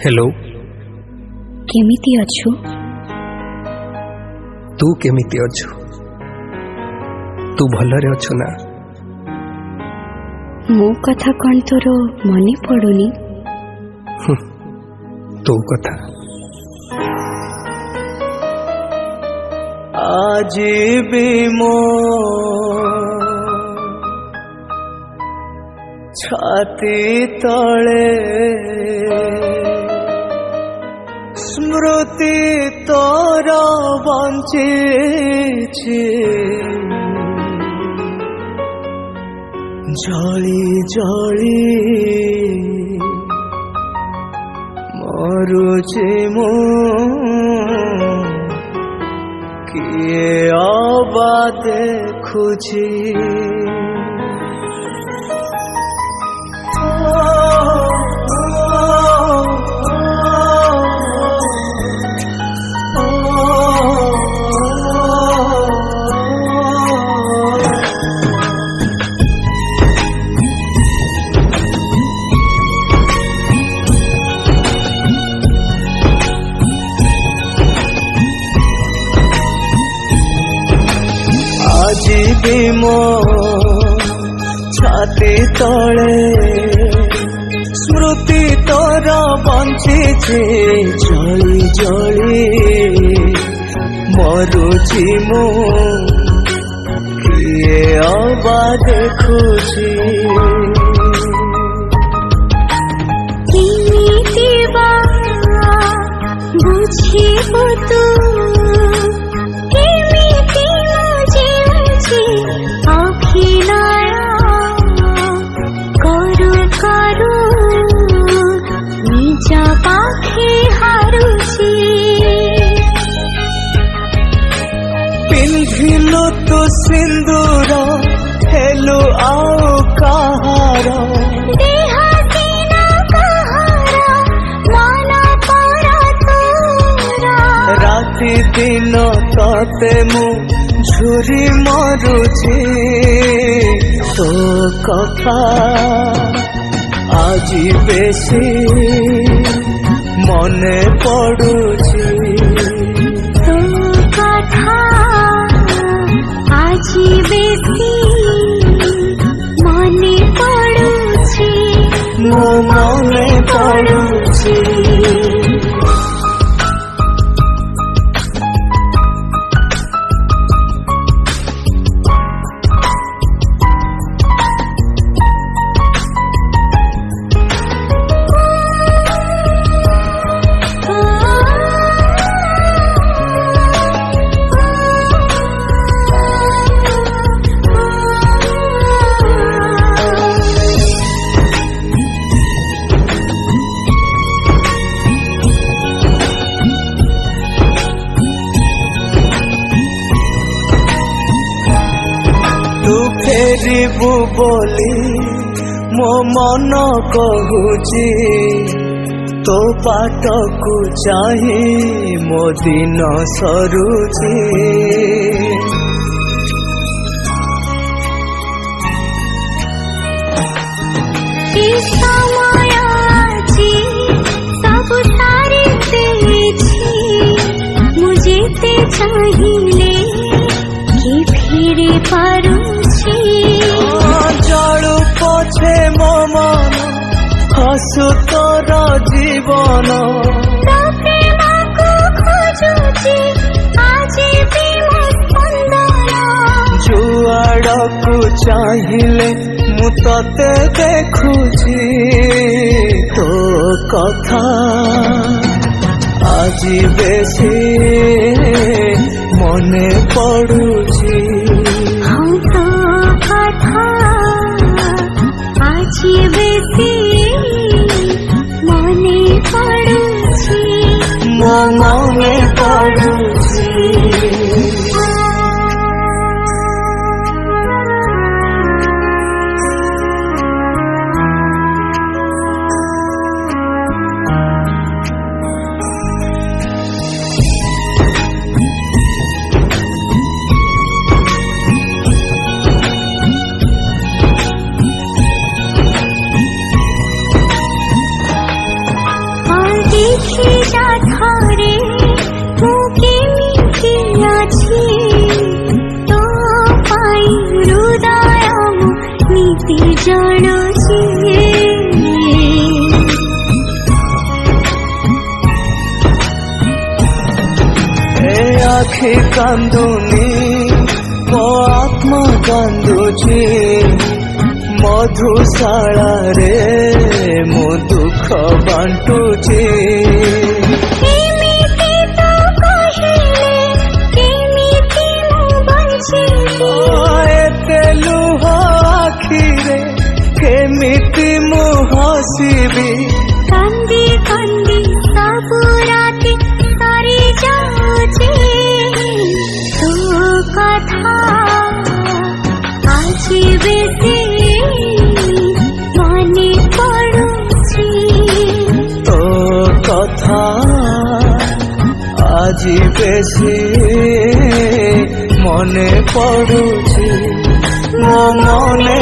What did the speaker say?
Hello केमिति अछु? तू केमिति अछु? तू भलरे अछु ना? मो कथा कौन तोर मने पड़ुनी? तो कथा आज भी मो छाती तले स्मृति तोर बंचिछि जली जली मरुछि मु किए अबा देखुछि आज भी मो छाती तले स्मृति तोर बंचिछि जली जली मरुछि मु किए अबा देखुछि केमिति बा बुझिबु तू पिंधिलु तू सिंदूर हेलु आओ कहार राति दिन तते मु झुरी मरुछि तो कथा आज बेसी मने पड़ुछि तो कथा आज बेसी मने पड़ुछि मो मने पड़ुछि फेरिबु बोली मो मन कहूची तो बाटकु चाही मो दिन सरुची मुझे ते चाहिए कि फिर पारुछि जड़ू पछे मो मन हसु तोर जीवन जुआड़कु चाहिए मु तते देखुछि तो कथा आज बेसी मने पड़ुछि तो कथा आज बेसी मने पड़ुछि मो मने पड़ुछि आखि कांदुनी मो आत्मा कांदुची मधुशाला रे मो दुख बांटुची केमिति तो कहिले केमिति मु बंचिबी एते लुह आखिरे केमिति मु हसिबी कांदी कांदी सबु राति सरी जाउछे तो कथा आज बेसी मने पडुछि तो कथा आज बेसी मने पडुछि मो मने